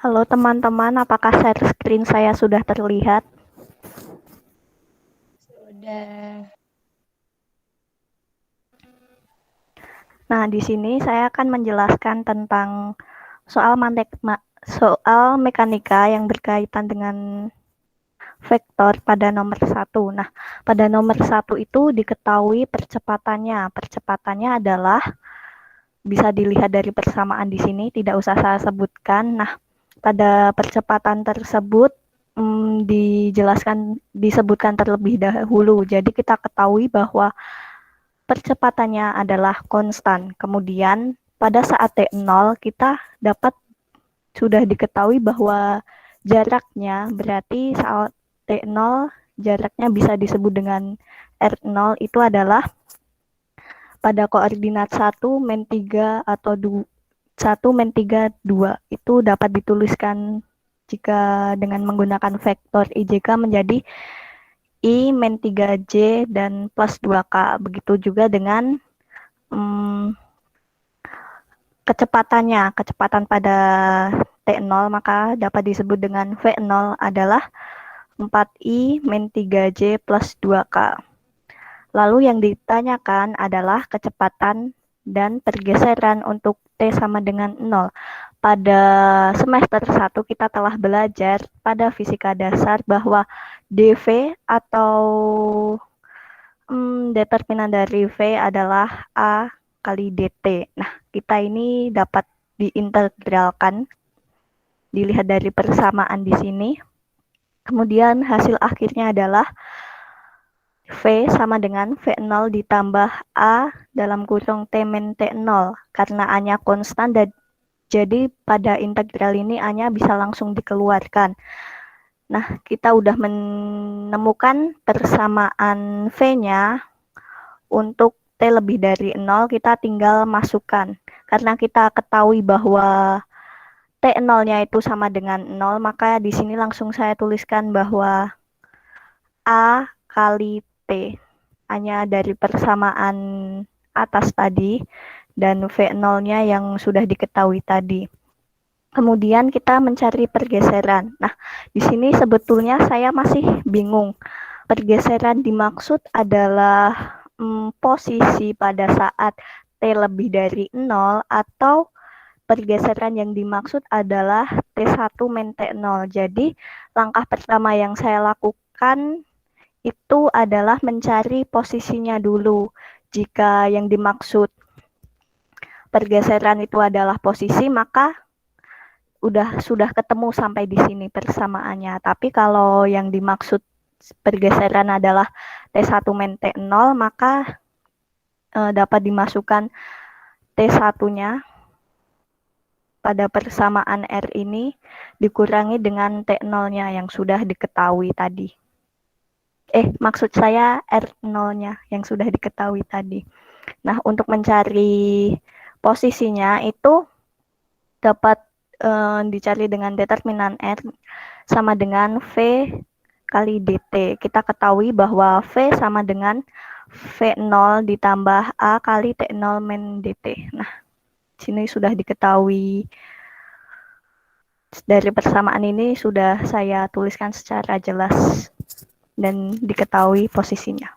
Halo teman-teman, apakah share screen saya sudah terlihat? Sudah. Nah, di sini saya akan menjelaskan tentang soal mekanika yang berkaitan dengan vektor pada nomor satu. Nah, pada nomor satu itu diketahui percepatannya. Percepatannya adalah bisa dilihat dari persamaan di sini, tidak usah saya sebutkan. Nah, pada percepatan tersebut disebutkan terlebih dahulu. Jadi kita ketahui bahwa percepatannya adalah konstan. Kemudian pada saat T0 kita dapat sudah diketahui bahwa jaraknya berarti saat T0 jaraknya bisa disebut dengan R0 itu adalah pada koordinat 1 min 3 atau 1 min 3 2 itu dapat dituliskan jika dengan menggunakan vektor IJK menjadi I min 3J dan plus 2K. Begitu juga dengan kecepatan pada T0 maka dapat disebut dengan V0 adalah 4I min 3J plus 2K. Lalu yang ditanyakan adalah kecepatan dan pergeseran untuk T sama dengan 0. Pada semester 1 kita telah belajar pada fisika dasar bahwa dV atau determinan dari V adalah A kali dt. Nah, kita ini dapat diintegralkan, dilihat dari persamaan di sini. Kemudian hasil akhirnya adalah V sama dengan V0 ditambah A dalam kurung T min T0. Karena A-nya konstan, jadi pada integral ini A-nya bisa langsung dikeluarkan. Nah, kita udah menemukan persamaan V-nya. Untuk T lebih dari 0 kita tinggal masukkan. Karena kita ketahui bahwa T0-nya itu sama dengan 0, maka di sini langsung saya tuliskan bahwa A kali T hanya dari persamaan atas tadi dan V0-nya yang sudah diketahui tadi. Kemudian kita mencari pergeseran. Nah, di sini sebetulnya saya masih bingung. Pergeseran dimaksud adalah posisi pada saat T lebih dari 0 atau pergeseran yang dimaksud adalah T1 min T0. Jadi langkah pertama yang saya lakukan itu adalah mencari posisinya dulu. Jika yang dimaksud pergeseran itu adalah posisi, maka sudah ketemu sampai di sini persamaannya. Tapi kalau yang dimaksud pergeseran adalah T1 min T0, maka dapat dimasukkan T1-nya pada persamaan R ini dikurangi dengan T0-nya yang sudah diketahui tadi. Maksud saya R0-nya yang sudah diketahui tadi. Nah, untuk mencari posisinya itu dapat dicari dengan determinan R sama dengan V kali dt. Kita ketahui bahwa V sama dengan V0 ditambah A kali T0 min dt. Nah, sini sudah diketahui dari persamaan ini sudah saya tuliskan secara jelas dan diketahui posisinya.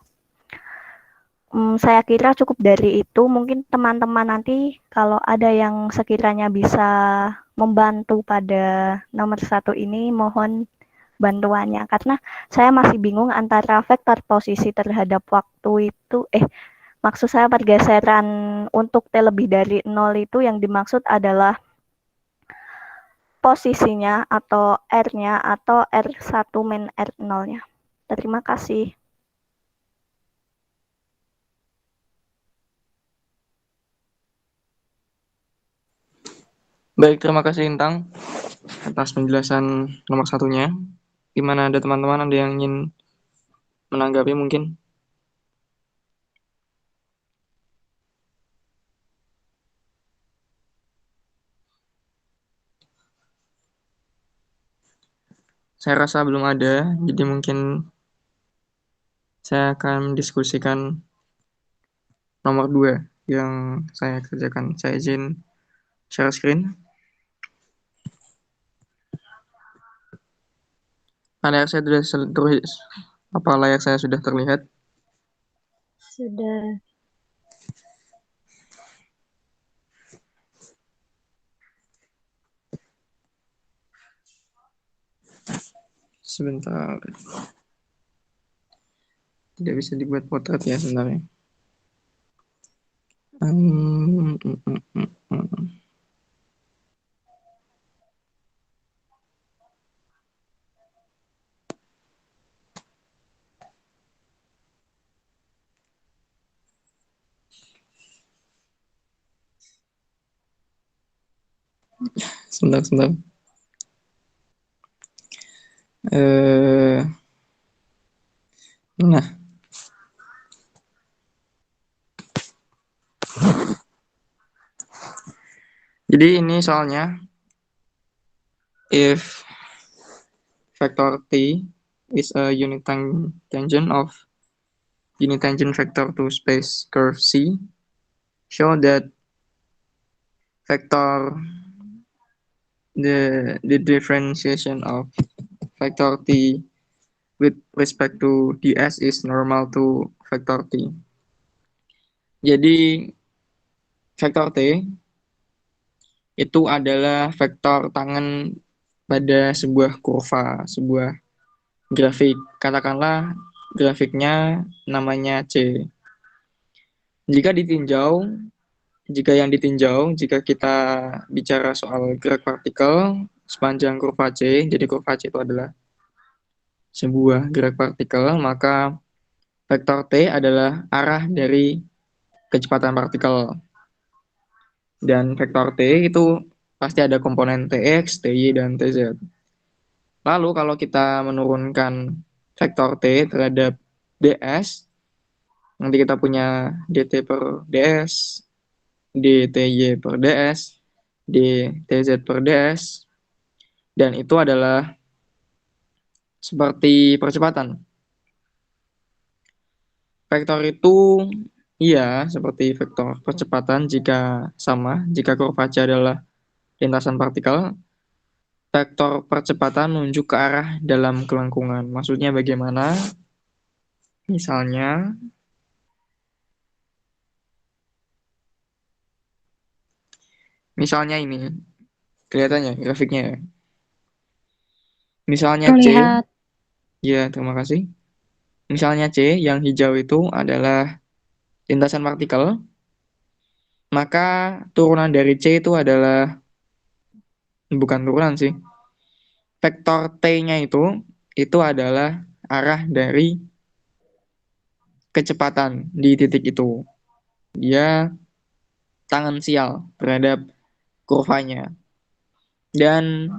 Saya kira cukup dari itu. Mungkin teman-teman nanti kalau ada yang sekiranya bisa membantu pada nomor 1 ini, mohon bantuannya. Karena saya masih bingung antara vektor posisi terhadap waktu itu, maksud saya pergeseran untuk T lebih dari 0 itu yang dimaksud adalah posisinya atau R-nya atau R1 min R0-nya. Terima kasih. Baik, terima kasih Intang atas penjelasan nomor satunya. Gimana ada teman-teman ada yang ingin menanggapi mungkin? Saya rasa belum ada, jadi mungkin saya akan mendiskusikan nomor 2 yang saya kerjakan. Saya izin share screen. layar saya sudah terlihat? Apa layar saya sudah terlihat? Sudah. Sebentar. Tidak bisa dibuat potret ya sebenarnya. Hmm, hmm, hmm, hmm, hmm. Sebentar. Eh, nah, jadi ini soalnya if vector t is a unit tangent of unit tangent vector to space curve C, show that vector the differentiation of vector t with respect to ds is normal to vector t. Jadi vektor t itu adalah vektor tangen pada sebuah kurva, sebuah grafik. Katakanlah grafiknya namanya C. Jika ditinjau, jika kita bicara soal gerak partikel sepanjang kurva C, jadi kurva C itu adalah sebuah gerak partikel, maka vektor T adalah arah dari kecepatan partikel. Dan vektor T itu pasti ada komponen Tx, Ty, dan Tz. Lalu kalau kita menurunkan vektor T terhadap ds, nanti kita punya dt per ds, dty per ds, dtz per ds, dan itu adalah seperti percepatan. Vektor itu iya seperti vektor percepatan jika kurva C adalah lintasan partikel, vektor percepatan menunjuk ke arah dalam kelengkungan. Maksudnya bagaimana? Misalnya ini, kelihatannya grafiknya ya. Misalnya C, Terlihat. ya terima kasih. Misalnya C, yang hijau itu adalah lintasan partikel, maka turunan dari C itu adalah, bukan turunan sih, vektor T-nya itu adalah arah dari kecepatan di titik itu. Dia tangensial terhadap kurvanya. Dan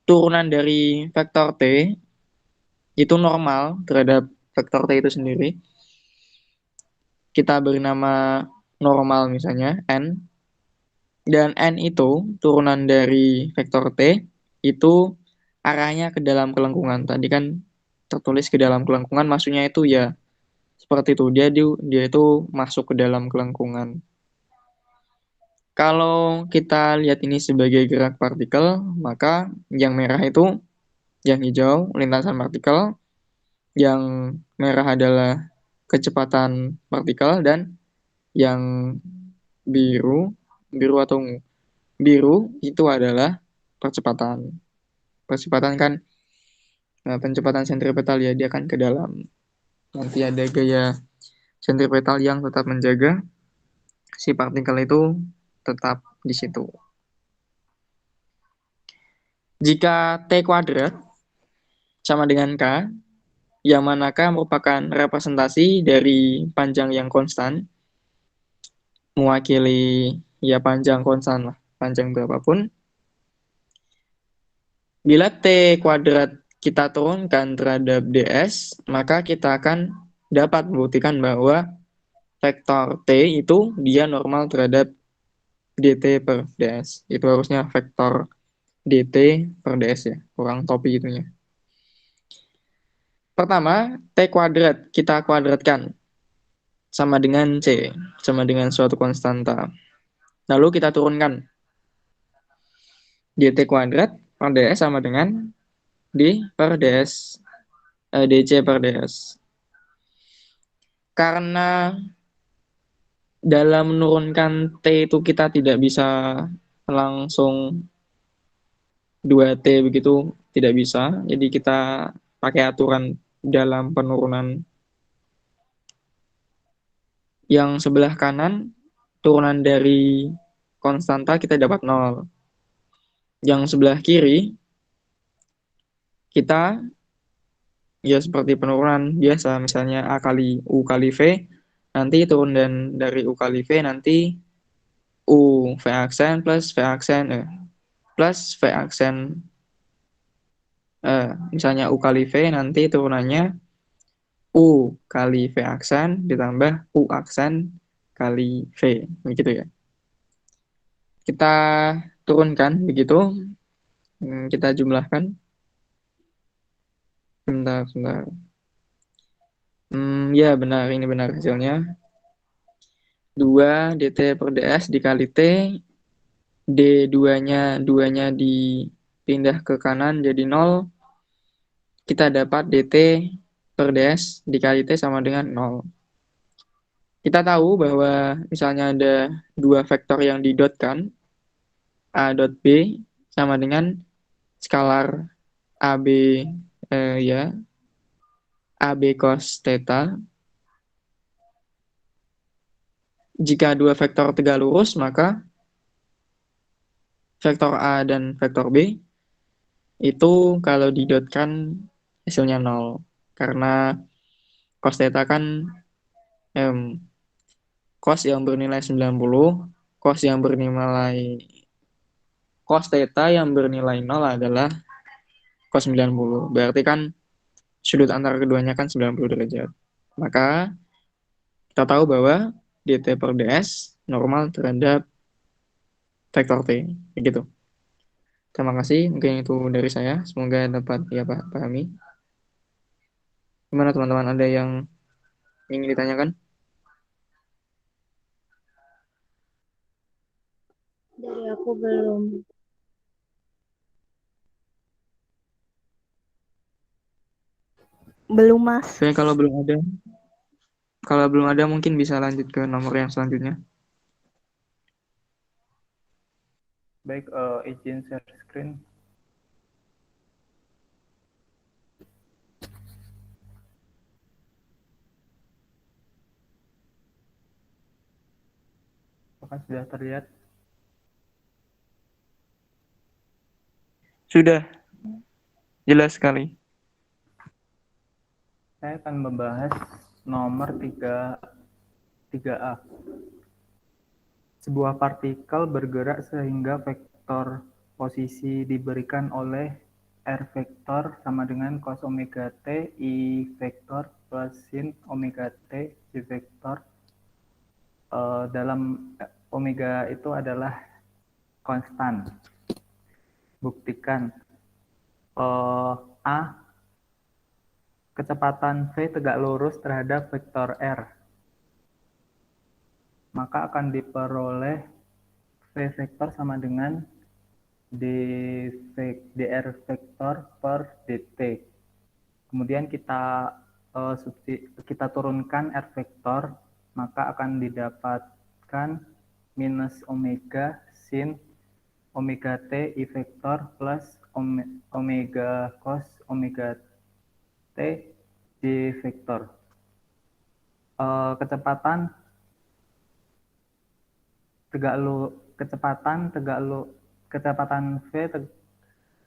turunan dari vektor T itu normal terhadap vektor T itu sendiri. Kita beri nama normal misalnya N. Dan N itu turunan dari vektor T itu arahnya ke dalam kelengkungan. Tadi kan tertulis ke dalam kelengkungan, maksudnya itu ya seperti itu. Dia itu masuk ke dalam kelengkungan. Kalau kita lihat ini sebagai gerak partikel, maka yang merah itu, yang hijau lintasan partikel, yang merah adalah kecepatan partikel, dan yang biru atau ungu. Biru itu adalah percepatan. Percepatan kan pencepatan sentripetal ya, dia kan ke dalam. Nanti ada gaya sentripetal yang tetap menjaga si partikel itu tetap di situ. Jika T kuadrat sama dengan K, yang mana K merupakan representasi dari panjang yang konstan, mewakili ya panjang konstan lah, panjang berapapun. Bila T kuadrat kita turunkan terhadap ds, maka kita akan dapat membuktikan bahwa vektor T itu dia normal terhadap dt per ds. Itu harusnya vektor dt per ds ya, kurang topi itunya. Pertama, T kuadrat kita kuadratkan sama dengan C, sama dengan suatu konstanta. Lalu kita turunkan dt kuadrat per ds sama dengan d per ds. DC per DS. Karena dalam menurunkan T itu kita tidak bisa langsung 2T begitu, tidak bisa. Jadi kita pakai aturan dalam penurunan yang sebelah kanan, turunan dari konstanta kita dapat 0. Yang sebelah kiri, kita ya seperti penurunan biasa, misalnya A kali U kali V, nanti turun dan dari U kali V nanti U V aksen plus V aksen plus V aksen misalnya U kali V nanti turunannya U kali V aksen ditambah U aksen kali V begitu ya. Kita turunkan begitu. Kita jumlahkan. Sebentar. Ya benar, ini benar hasilnya. 2 dt per ds dikali t, d2-nya 2-nya dipindah ke kanan jadi 0. Kita dapat dt per ds dikali t sama dengan 0. Kita tahu bahwa misalnya ada dua vektor yang didotkan, a dot b sama dengan skalar ab ya ab cos theta. Jika dua vektor tegak lurus, maka vektor A dan vektor B itu kalau didotkan hasilnya 0. Karena cos theta kan cos yang bernilai 90, cos yang bernilai cos theta yang bernilai 0 adalah cos 90. Berarti kan sudut antara keduanya kan 90 derajat. Maka kita tahu bahwa dt per ds normal terhadap vektor t. Begitu. Terima kasih, mungkin itu dari saya. Semoga dapat ya Pak pahami. Gimana teman-teman, ada yang ingin ditanyakan? Dari aku belum. Belum, Mas. Oke, kalau belum ada mungkin bisa lanjut ke nomor yang selanjutnya. Baik, izin share screen. Apakah sudah terlihat? Sudah, jelas sekali. Saya akan membahas nomor 3A. Sebuah partikel bergerak sehingga vektor posisi diberikan oleh R vektor sama dengan cos omega T I vektor plus sin omega T J vektor. Dalam omega itu adalah konstan. Buktikan A, kecepatan V tegak lurus terhadap vektor R. Maka akan diperoleh V vektor sama dengan dr vektor per dt. Kemudian kita turunkan R vektor, maka akan didapatkan minus omega sin omega T I vektor plus omega cos omega T J vektor. Kecepatan V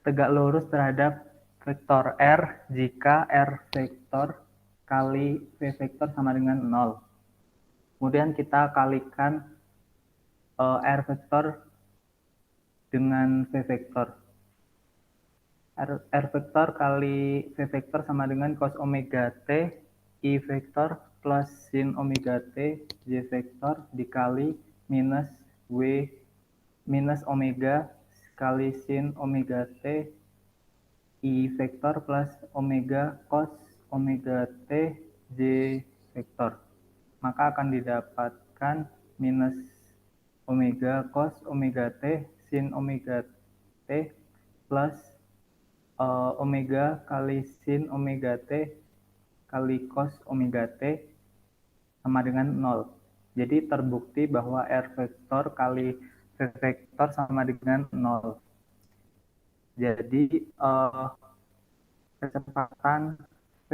tegak lurus terhadap vektor R jika R vektor kali V vektor sama dengan 0. Kemudian kita kalikan R vektor dengan V vektor. R vektor kali V vektor sama dengan cos omega T I vektor plus sin omega T J vektor dikali minus omega kali sin omega T I vektor plus omega cos omega T J vektor. Maka akan didapatkan minus omega cos omega T sin omega T plus omega kali sin omega T kali cos omega T sama dengan 0. Jadi terbukti bahwa R vektor kali V vektor sama dengan 0. Jadi kecepatan V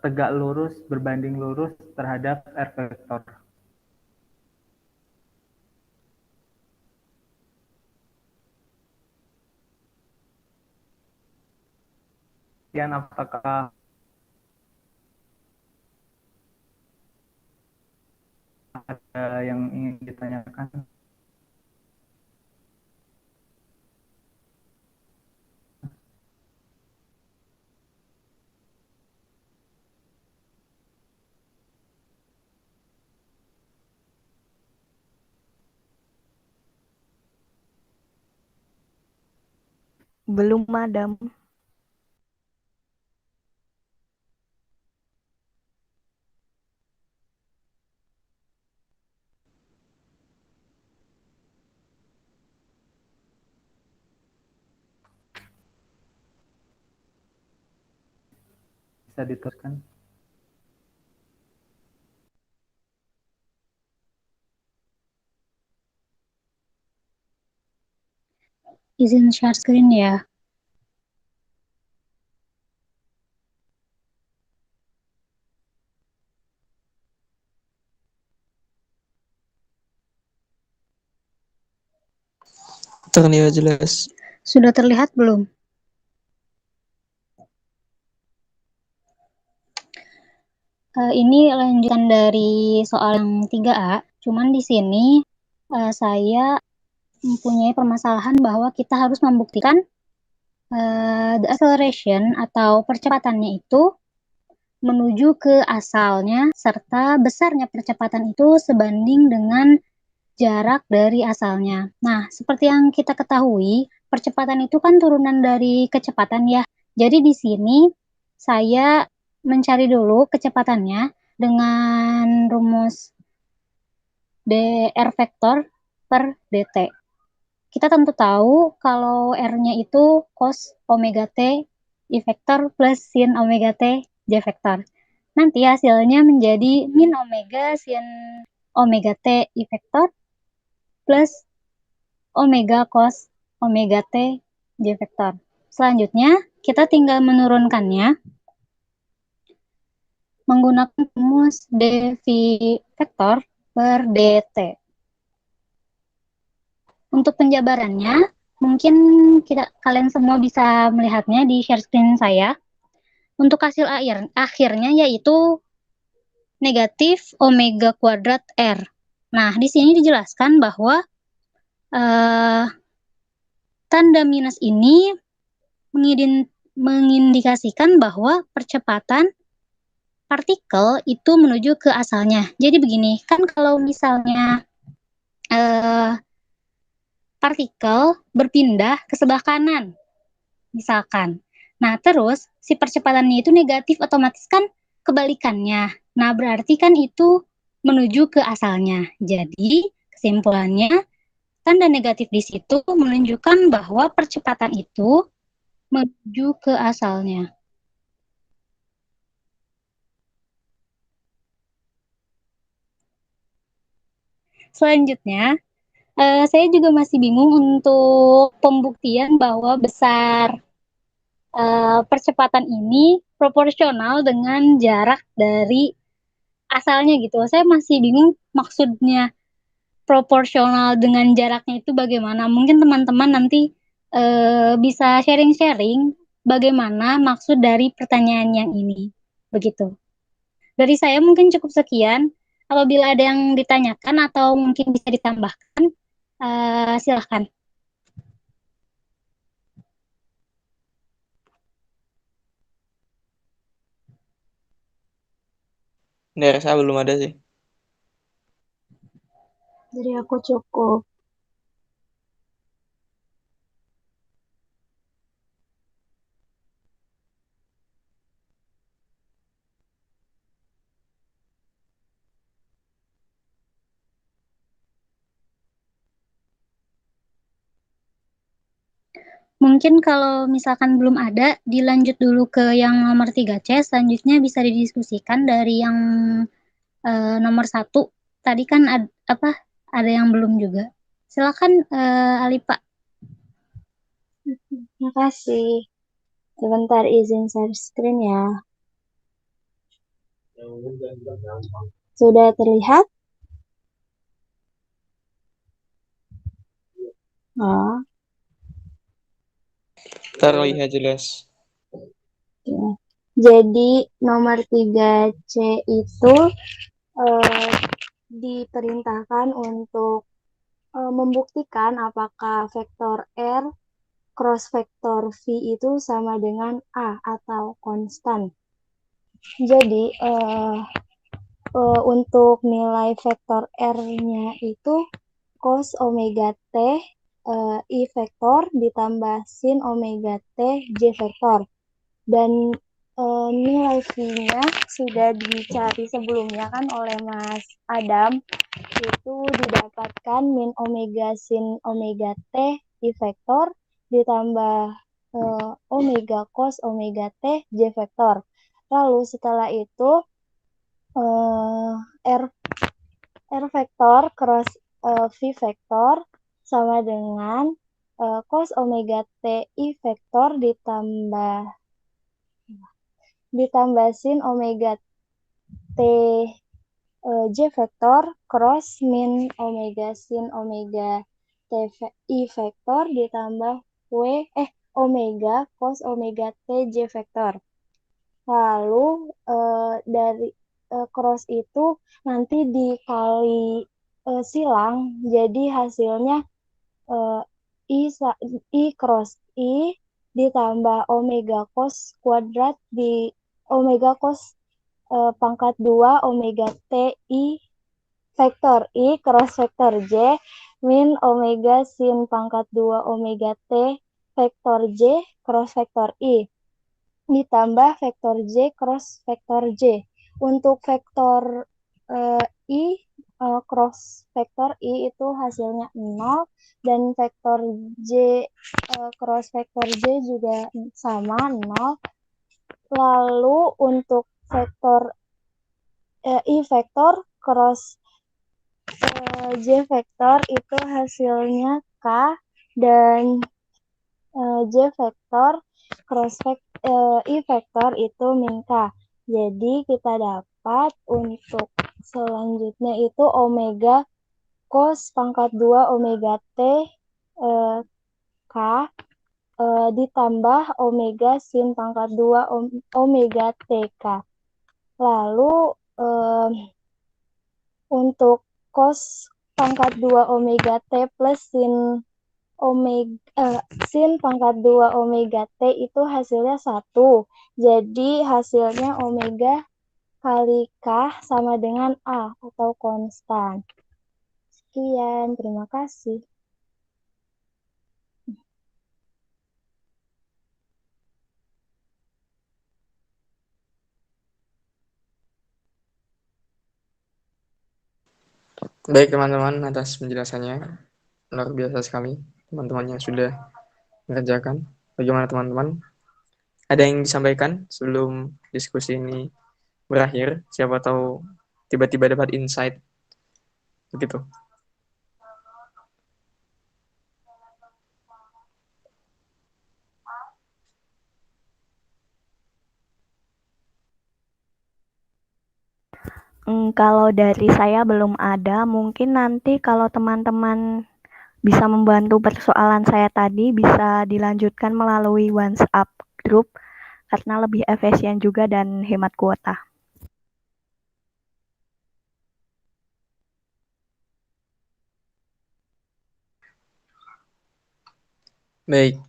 tegak lurus berbanding lurus terhadap R vektor. Kemudian apakah ada yang ingin ditanyakan? Belum, Madam. Bisa diteruskan? Izin share screen ya. Terlihat jelas. Sudah terlihat belum? Ini lanjutan dari soal yang 3A. Cuman di sini saya mempunyai permasalahan bahwa kita harus membuktikan the acceleration atau percepatannya itu menuju ke asalnya serta besarnya percepatan itu sebanding dengan jarak dari asalnya. Nah, seperti yang kita ketahui, percepatan itu kan turunan dari kecepatan ya. Jadi di sini saya mencari dulu kecepatannya dengan rumus dr vektor per dt. Kita tentu tahu kalau R-nya itu cos omega T I vektor plus sin omega T J vektor. Nanti hasilnya menjadi min omega sin omega T I vektor plus omega cos omega T J vektor. Selanjutnya, kita tinggal menurunkannya menggunakan rumus dv vektor per dt. Untuk penjabarannya, mungkin kalian semua bisa melihatnya di share screen saya. Untuk hasil akhirnya yaitu negatif omega kuadrat R. Nah, di sini dijelaskan bahwa tanda minus ini mengindikasikan bahwa percepatan partikel itu menuju ke asalnya. Jadi begini, kan kalau misalnya partikel berpindah ke sebelah kanan, misalkan. Nah, terus si percepatannya itu negatif, otomatis kan kebalikannya. Nah, berarti kan itu menuju ke asalnya. Jadi, kesimpulannya, tanda negatif di situ menunjukkan bahwa percepatan itu menuju ke asalnya. Selanjutnya, saya juga masih bingung untuk pembuktian bahwa besar percepatan ini proporsional dengan jarak dari asalnya gitu. Saya masih bingung maksudnya proporsional dengan jaraknya itu bagaimana. Mungkin teman-teman nanti bisa sharing-sharing bagaimana maksud dari pertanyaan yang ini. Begitu. Dari saya mungkin cukup sekian. Apabila ada yang ditanyakan atau mungkin bisa ditambahkan, silahkan. Dari saya belum ada sih. Dari aku cukup. Mungkin kalau misalkan belum ada, dilanjut dulu ke yang nomor 3C, selanjutnya bisa didiskusikan dari yang nomor 1. Tadi kan ada yang belum juga. Silakan Alipa. Makasih. Sebentar izin share screen ya. Sudah terlihat? Oh, Terlihat jelas. ya. Jadi nomor 3C itu diperintahkan untuk membuktikan apakah vektor R cross vektor V itu sama dengan A atau konstan. Jadi untuk nilai vektor R-nya itu cos omega T I vektor ditambah sin omega T J vektor. Dan nilai V-nya sudah dicari sebelumnya kan oleh Mas Adam, itu didapatkan min omega sin omega T I vektor ditambah omega cos omega T J vektor. Lalu setelah itu R vektor cross V vektor sama dengan cos omega T I vektor ditambah sin omega T J vektor cross min omega sin omega T I vektor ditambah omega cos omega T J vektor. Lalu dari cross itu nanti dikali silang, jadi hasilnya I cross I ditambah omega cos kuadrat di omega cos pangkat 2 omega T I vektor I cross vektor J min omega sin pangkat 2 omega T vektor J cross vektor I ditambah vektor J cross vektor J. Untuk vektor I cross vektor I itu hasilnya 0 dan vektor J cross vektor J juga sama 0. Lalu untuk vektor I vektor cross J vektor itu hasilnya K dan J vektor cross I vektor itu min K. Jadi kita dapat untuk selanjutnya itu omega cos pangkat 2 omega T K ditambah omega sin pangkat 2 omega TK. Lalu untuk cos pangkat 2 omega T plus sin pangkat 2 omega T itu hasilnya 1. Jadi hasilnya omega kali K sama dengan A atau konstan. Sekian, terima kasih. Baik teman-teman, atas penjelasannya luar biasa sekali teman-teman yang sudah mengerjakan. Bagaimana teman-teman? Ada yang disampaikan sebelum diskusi ini berakhir? Siapa tahu tiba-tiba dapat insight begitu. Kalau dari saya belum ada, mungkin nanti kalau teman-teman bisa membantu persoalan saya tadi, bisa dilanjutkan melalui WhatsApp group, karena lebih efisien juga dan hemat kuota. Baik,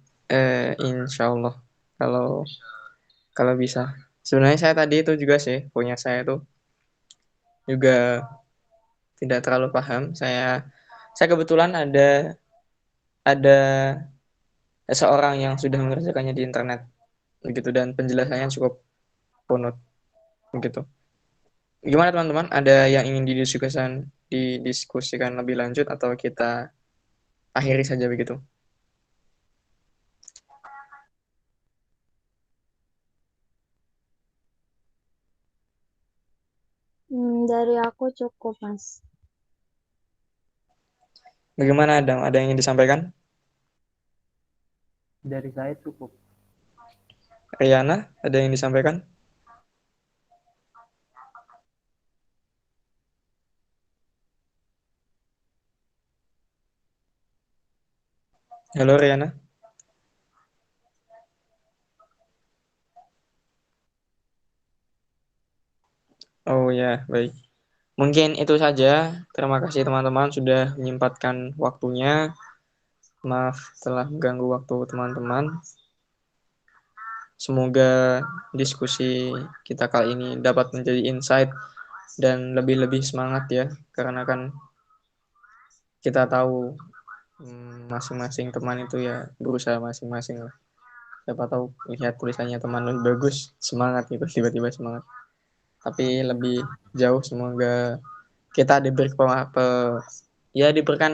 insya Allah kalau bisa. Sebenarnya saya tadi itu juga sih, punya saya itu juga tidak terlalu paham. Saya kebetulan ada seorang yang sudah mengerjakannya di internet begitu, dan penjelasannya cukup runut begitu. Gimana teman-teman? Ada yang ingin didiskusikan lebih lanjut atau kita akhiri saja begitu? Dari aku cukup, Mas. Bagaimana Adam? Ada yang ingin disampaikan? Dari saya cukup. Riana, ada yang disampaikan? Halo Riana. Oh ya, baik. Mungkin itu saja. Terima kasih teman-teman sudah menyempatkan waktunya. Maaf telah mengganggu waktu teman-teman. Semoga diskusi kita kali ini dapat menjadi insight dan lebih-lebih semangat ya. Karena kan kita tahu masing-masing teman itu ya berusaha masing-masing lah. Siapa tahu lihat tulisannya teman lebih bagus, semangat gitu, tiba-tiba semangat. Tapi lebih jauh semoga kita diberikan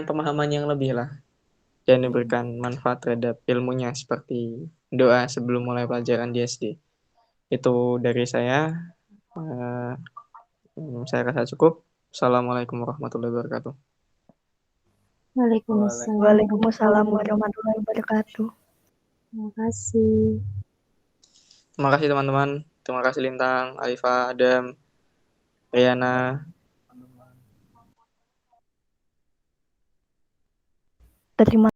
pemahaman yang lebih lah dan diberikan manfaat terhadap ilmunya seperti doa sebelum mulai pelajaran di SD. Itu dari saya. Saya rasa cukup. Assalamualaikum warahmatullahi wabarakatuh. Waalaikumsalam. Waalaikumsalam warahmatullahi wabarakatuh. Terima kasih. Terima kasih teman-teman. Terima kasih Lintang, Alifa, Adam, Riana. Terima